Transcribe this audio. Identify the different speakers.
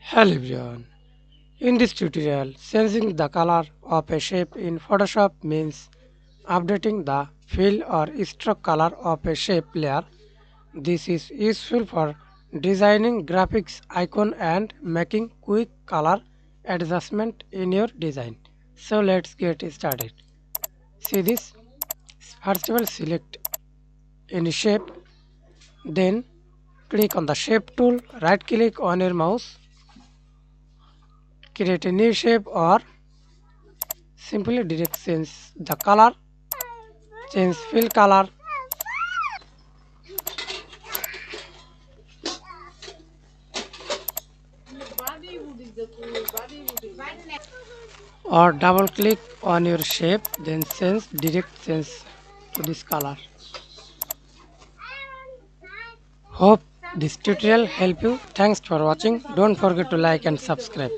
Speaker 1: Hello everyone. In this tutorial, changing the color of a shape in Photoshop means updating the fill or stroke color of a shape layer. This is useful for designing graphics icon and making quick color adjustment in your design. So let's get started. See this? First of all, select any shape, then click on the shape tool, right click on your mouse, create a new shape or simply direct change the color, change fill color, or double click on your shape, then change direct change to this color. Hope this tutorial help you. Thanks for watching. Don't forget to like and subscribe.